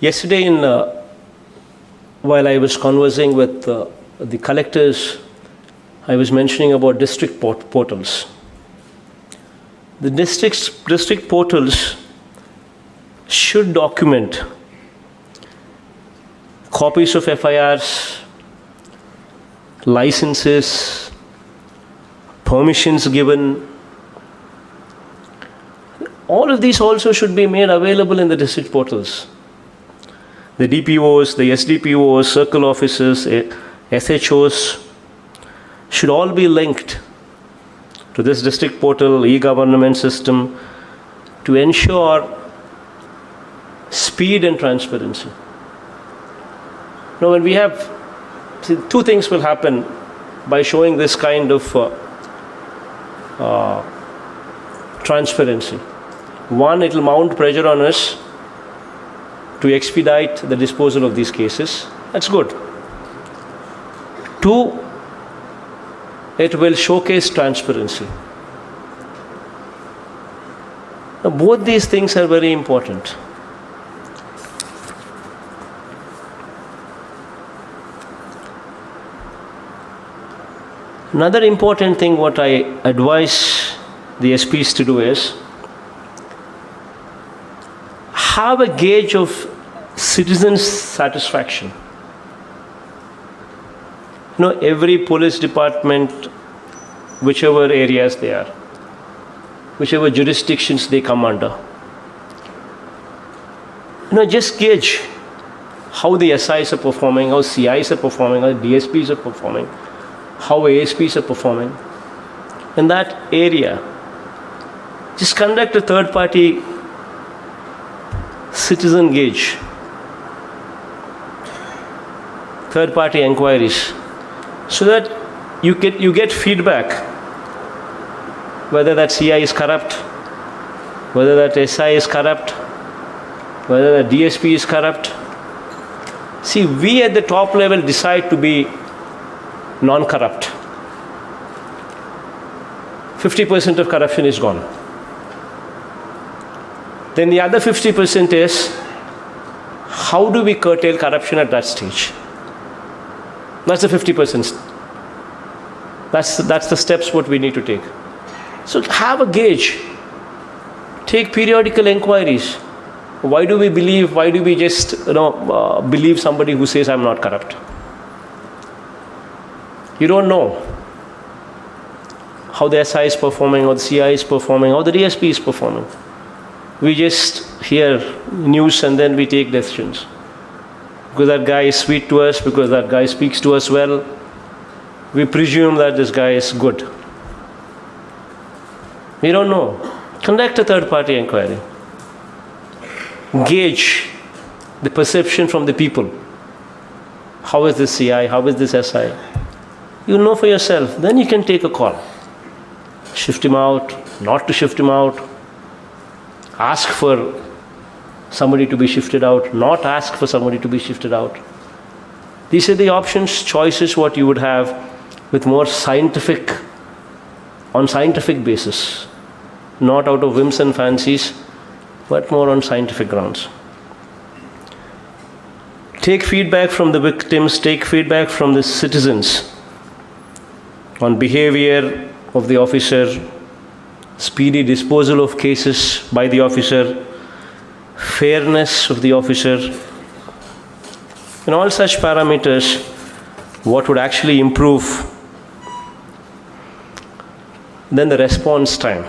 Yesterday, while I was conversing with the collectors, I was mentioning about district portals. The district portals should document copies of FIRs, licenses, permissions given. All of these also should be made available in the district portals. The DPOs, the SDPOs, circle officers, SHOs should all be linked to this district portal, e-government system to ensure speed and transparency. Now, when we have, two things will happen by showing this kind of transparency. One, it will mount pressure on us to expedite the disposal of these cases. That's good. Two, it will showcase transparency. Now, both these things are very important. Another important thing what I advise the SPs to do is have a gauge of citizens' satisfaction. Every police department, whichever areas they are, whichever jurisdictions they come under, just gauge how the SIs are performing, how CIs are performing, how DSPs are performing, how ASPs are performing. In that area, just conduct a third-party citizen gauge, third-party inquiries, so that you get feedback whether that CI is corrupt, whether that SI is corrupt, whether the DSP is corrupt. See, we at the top level decide to be non-corrupt. 50% of corruption is gone. Then the other 50% is, how do we curtail corruption at that stage? That's the 50%. That's the steps what we need to take. So have a gauge. Take periodical inquiries. Why do we just believe somebody who says I'm not corrupt? You don't know how the SI is performing, how the CI is performing, how the DSP is performing. We just hear news and then we take decisions. Because that guy is sweet to us, because that guy speaks to us well, we presume that this guy is good. We don't know. Conduct a third-party inquiry. Gauge the perception from the people. How is this CI? How is this SI? You know for yourself. Then you can take a call. Shift him out, not to shift him out. Ask for somebody to be shifted out, not ask for somebody to be shifted out. These are the options, choices what you would have with more on scientific basis. Not out of whims and fancies, but more on scientific grounds. Take feedback from the victims, take feedback from the citizens on behavior of the officer, speedy disposal of cases by the officer, fairness of the officer. In all such parameters, what would actually improve? Then the response time.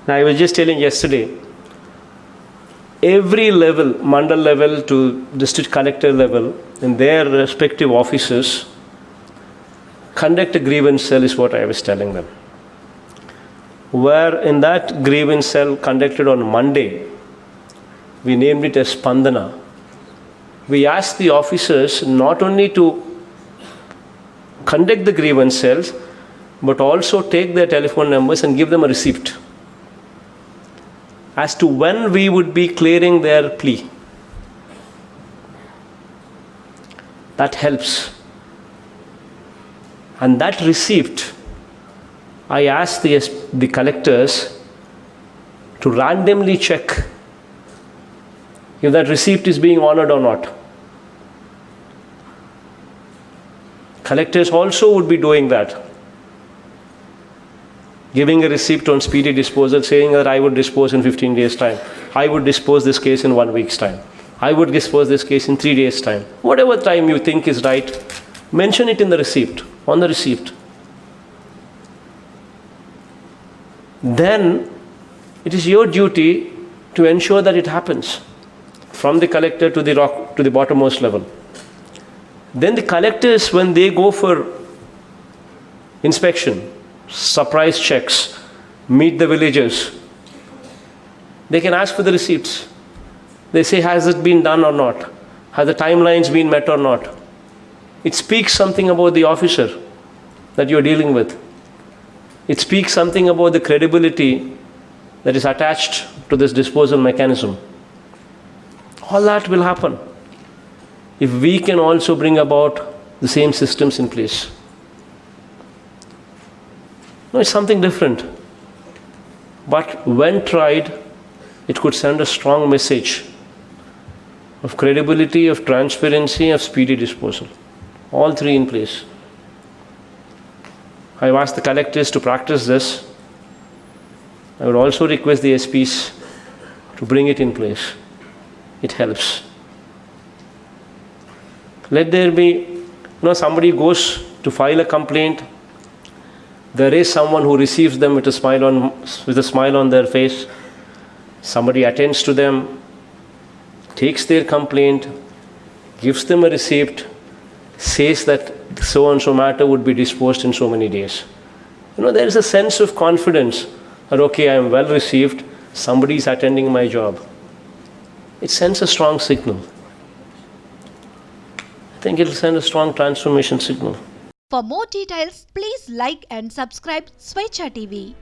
Now, I was just telling yesterday, every level, mandal level to district collector level, in their respective offices, conduct a grievance cell is what I was telling them. Where in that grievance cell conducted on Monday, we named it as Spandana. We asked the officers not only to conduct the grievance cells, but also take their telephone numbers and give them a receipt as to when we would be clearing their plea. That helps. And that receipt, I asked the collectors to randomly check if that receipt is being honored or not. Collectors also would be doing that. Giving a receipt on speedy disposal, saying that I would dispose in 15 days' time. I would dispose this case in 1 week's time. I would dispose this case in 3 days' time. Whatever time you think is right, mention it in the receipt, on the receipt. Then it is your duty to ensure that it happens from the collector to the bottommost level. Then the collectors, when they go for inspection, surprise checks, meet the villagers, they can ask for the receipts. They say, has it been done or not? Have the timelines been met or not? It speaks something about the officer that you're dealing with. It speaks something about the credibility that is attached to this disposal mechanism. All that will happen if we can also bring about the same systems in place. No, it's something different. But when tried, it could send a strong message of credibility, of transparency, of speedy disposal. All three in place. I've asked the collectors to practice this. I would also request the SPs to bring it in place. It helps. Let there be, somebody goes to file a complaint. There is someone who receives them with a smile on their face. Somebody attends to them, takes their complaint, gives them a receipt, says that so and so matter would be disposed in so many days. There is a sense of confidence that, okay, I am well received, somebody is attending my job. It sends a strong signal. I think it will send a strong transformation signal. For more details, please like and subscribe Swetcha TV.